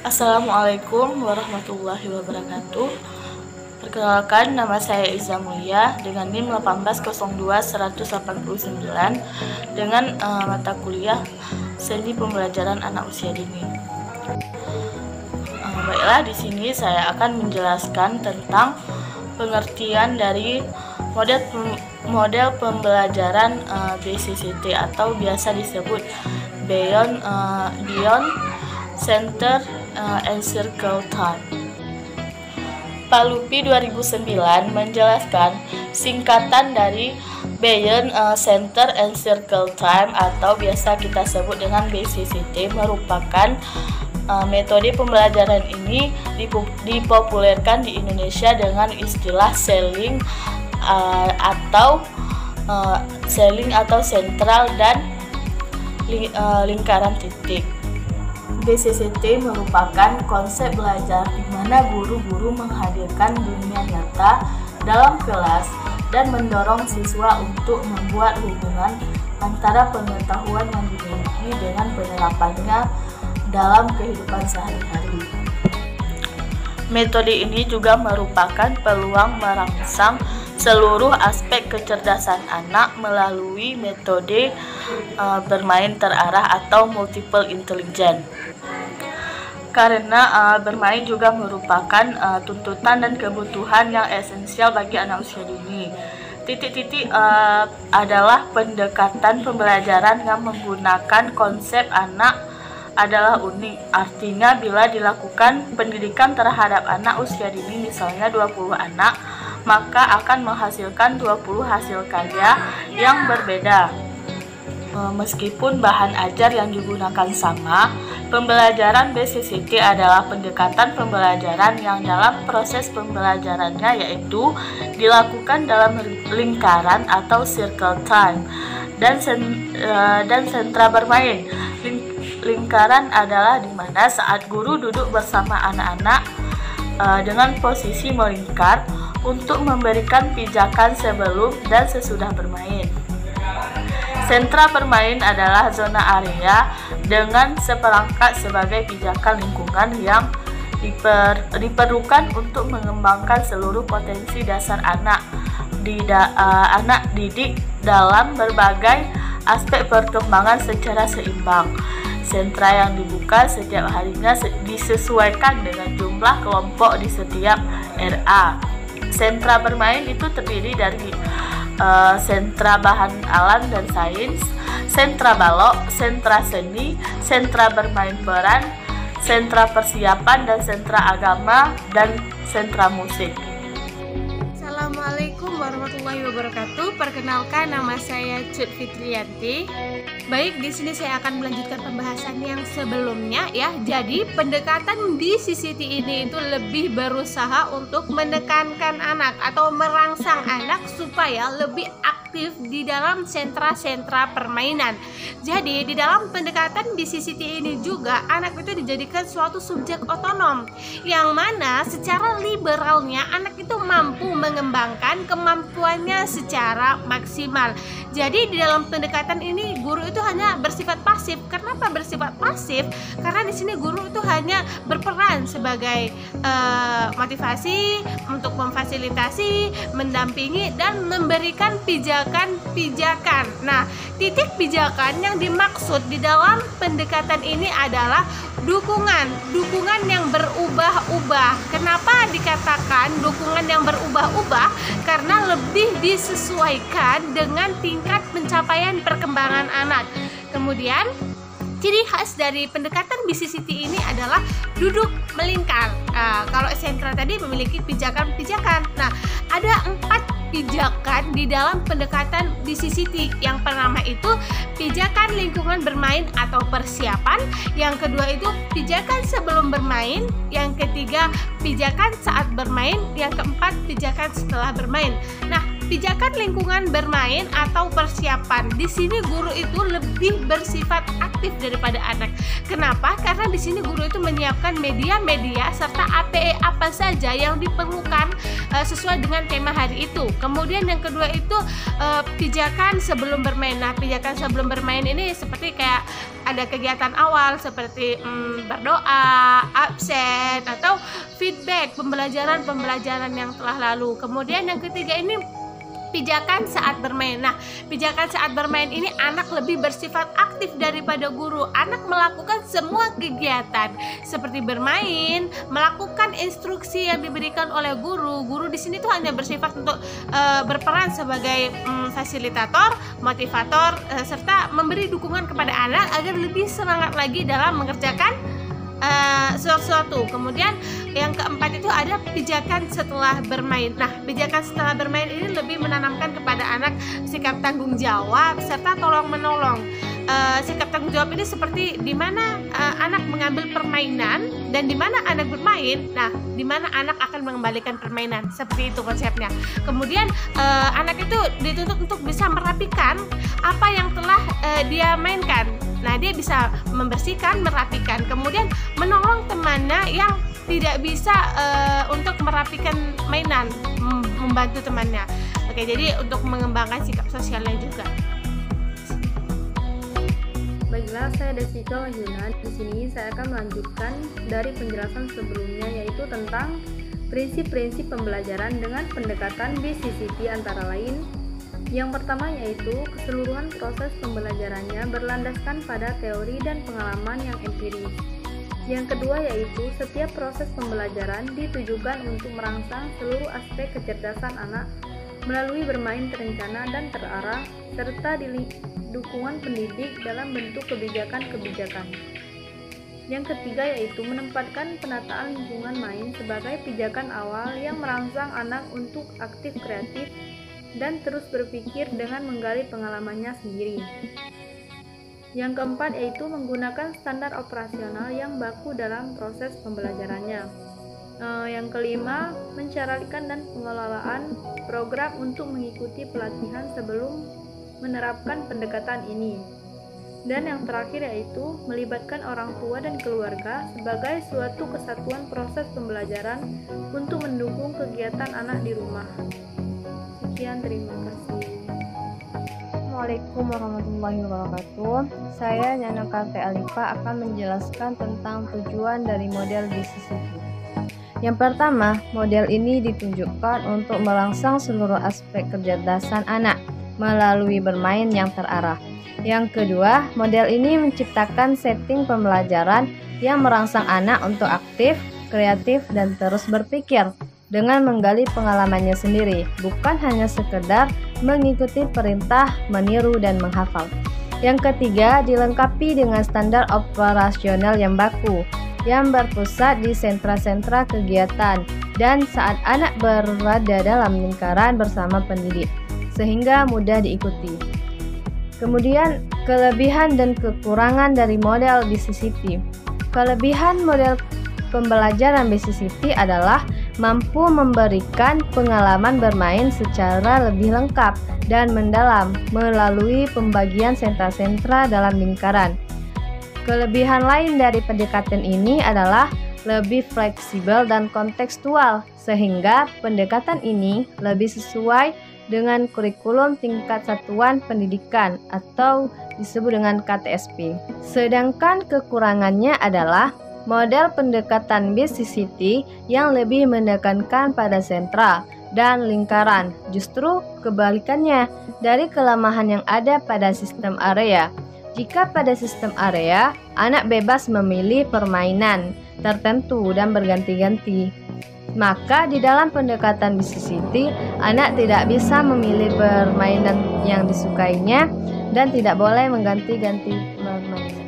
Assalamualaikum warahmatullahi wabarakatuh. Perkenalkan, nama saya Iza Mulia dengan NIM 1802189 dengan mata kuliah Seni Pembelajaran Anak Usia Dini. Baiklah, di sini saya akan menjelaskan tentang pengertian dari model pembelajaran BCCT atau biasa disebut Beyond Center and Circle Time. Pak Lupi 2009 menjelaskan singkatan dari Beyond Center and Circle Time atau biasa kita sebut dengan BCCT merupakan metode pembelajaran ini dipopulerkan di Indonesia dengan istilah selling atau sentral dan lingkaran titik. BCCT merupakan konsep belajar di mana guru-guru menghadirkan dunia nyata dalam kelas dan mendorong siswa untuk membuat hubungan antara pengetahuan yang dimiliki dengan penerapannya dalam kehidupan sehari-hari. Metode ini juga merupakan peluang merangsang seluruh aspek kecerdasan anak melalui metode bermain terarah atau multiple intelligence. Karena bermain juga merupakan tuntutan dan kebutuhan yang esensial bagi anak usia dini. Titik-titik adalah pendekatan pembelajaran yang menggunakan konsep anak adalah unik. Artinya bila dilakukan pendidikan terhadap anak usia dini misalnya 20 anak, maka akan menghasilkan 20 hasil karya yang berbeda. Meskipun bahan ajar yang digunakan sama, pembelajaran BCCT adalah pendekatan pembelajaran yang dalam proses pembelajarannya yaitu dilakukan dalam lingkaran atau circle time dan sentra bermain. Lingkaran adalah di mana saat guru duduk bersama anak-anak dengan posisi melingkar untuk memberikan pijakan sebelum dan sesudah bermain. Sentra bermain adalah zona area dengan seperangkat sebagai pijakan lingkungan yang diperlukan untuk mengembangkan seluruh potensi dasar anak didik dalam berbagai aspek perkembangan secara seimbang. Sentra yang dibuka setiap harinya disesuaikan dengan jumlah kelompok di setiap RA. Sentra bermain itu terdiri dari sentra bahan alam dan sains, sentra balok, sentra seni, sentra bermain peran, sentra persiapan dan sentra agama dan sentra musik. Assalamualaikum warahmatullahi wabarakatuh. Perkenalkan, nama saya Cut Fitriyanti. Baik, di sini saya akan melanjutkan pembahasan yang sebelumnya ya. Jadi pendekatan BCCT ini itu lebih berusaha untuk menekankan anak atau merangsang anak supaya lebih aktif di dalam sentra-sentra permainan. Jadi di dalam pendekatan BCCT ini juga anak itu dijadikan suatu subjek otonom yang mana secara liberalnya anak itu mampu mengembangkan kemampuannya secara maksimal. Jadi di dalam pendekatan ini guru itu hanya bersifat pasif. Kenapa bersifat pasif? Karena di sini guru itu hanya berperan sebagai motivasi untuk memfasilitasi, mendampingi dan memberikan pijakan-pijakan. Nah, titik pijakan yang dimaksud di dalam pendekatan ini adalah dukungan yang berubah-ubah. Kenapa dikatakan dukungan yang berubah-ubah? Karena lebih disesuaikan dengan tingkat pencapaian perkembangan anak. Kemudian ciri khas dari pendekatan BCCT ini adalah duduk melingkar. Kalau sentra tadi memiliki pijakan-pijakan. Nah, ada 4 pijakan di dalam pendekatan BCCT. Yang pertama itu pijakan lingkungan bermain atau persiapan. Yang kedua itu pijakan sebelum bermain. Yang ketiga pijakan saat bermain. Yang keempat pijakan setelah bermain. Nah, pijakan lingkungan bermain atau persiapan. Di sini guru itu lebih bersifat aktif daripada anak. Kenapa? Karena di sini guru itu menyiapkan media-media serta APE apa saja yang diperlukan sesuai dengan tema hari itu. Kemudian yang kedua itu pijakan sebelum bermain. Nah, pijakan sebelum bermain ini seperti kayak ada kegiatan awal seperti berdoa, absen, atau feedback pembelajaran yang telah lalu. Kemudian yang ketiga ini pijakan saat bermain. Nah, pijakan saat bermain ini anak lebih bersifat aktif daripada guru. Anak melakukan semua kegiatan seperti bermain, melakukan instruksi yang diberikan oleh guru. Guru di sini tuh hanya bersifat untuk berperan sebagai fasilitator, motivator, serta memberi dukungan kepada anak agar lebih semangat lagi dalam mengerjakan sesuatu. Kemudian yang keempat itu ada pijakan setelah bermain. Nah, pijakan setelah bermain ini lebih menanamkan kepada anak sikap tanggung jawab serta tolong menolong. Sikap tanggung jawab ini seperti di mana anak mengambil permainan dan di mana anak bermain. Nah, di mana anak akan mengembalikan permainan. Seperti itu konsepnya. Kemudian anak itu dituntut untuk bisa merapikan apa yang telah dia mainkan. Nah, dia bisa membersihkan, merapikan, kemudian menolong temannya yang tidak bisa untuk merapikan mainan, membantu temannya. Oke, jadi untuk mengembangkan sikap sosialnya juga. Baiklah, saya Desika Wahyuna. Di sini saya akan melanjutkan dari penjelasan sebelumnya, yaitu tentang prinsip-prinsip pembelajaran dengan pendekatan BCCT antara lain. Yang pertama yaitu keseluruhan proses pembelajarannya berlandaskan pada teori dan pengalaman yang empiris. Yang kedua yaitu setiap proses pembelajaran ditujukan untuk merangsang seluruh aspek kecerdasan anak melalui bermain terencana dan terarah serta dukungan pendidik dalam bentuk kebijakan-kebijakan. Yang ketiga yaitu menempatkan penataan lingkungan main sebagai pijakan awal yang merangsang anak untuk aktif kreatif dan terus berpikir dengan menggali pengalamannya sendiri. Yang keempat yaitu menggunakan standar operasional yang baku dalam proses pembelajarannya. Yang kelima, mencarikan dan pengelolaan program untuk mengikuti pelatihan sebelum menerapkan pendekatan ini. Dan yang terakhir yaitu melibatkan orang tua dan keluarga sebagai suatu kesatuan proses pembelajaran untuk mendukung kegiatan anak di rumah. Sekian, terima kasih. Assalamualaikum warahmatullahi wabarakatuh. Saya Nyana Karte Alifa akan menjelaskan tentang tujuan dari model BCCT. Yang pertama, model ini ditunjukkan untuk merangsang seluruh aspek kecerdasan anak melalui bermain yang terarah. Yang kedua, model ini menciptakan setting pembelajaran yang merangsang anak untuk aktif, kreatif, dan terus berpikir dengan menggali pengalamannya sendiri, bukan hanya sekedar mengikuti perintah, meniru, dan menghafal. Yang ketiga, dilengkapi dengan standar operasional yang baku, yang berpusat di sentra-sentra kegiatan dan saat anak berada dalam lingkaran bersama pendidik, sehingga mudah diikuti. Kemudian, kelebihan dan kekurangan dari model BCCT. Kelebihan model pembelajaran BCCT adalah mampu memberikan pengalaman bermain secara lebih lengkap dan mendalam melalui pembagian sentra-sentra dalam lingkaran. Kelebihan lain dari pendekatan ini adalah lebih fleksibel dan kontekstual, sehingga pendekatan ini lebih sesuai dengan kurikulum tingkat satuan pendidikan atau disebut dengan KTSP. Sedangkan kekurangannya adalah model pendekatan BCCT yang lebih menekankan pada sentra dan lingkaran. Justru kebalikannya dari kelemahan yang ada pada sistem area. Jika pada sistem area, anak bebas memilih permainan tertentu dan berganti-ganti, maka di dalam pendekatan BCCT, anak tidak bisa memilih permainan yang disukainya dan tidak boleh mengganti-ganti permainan.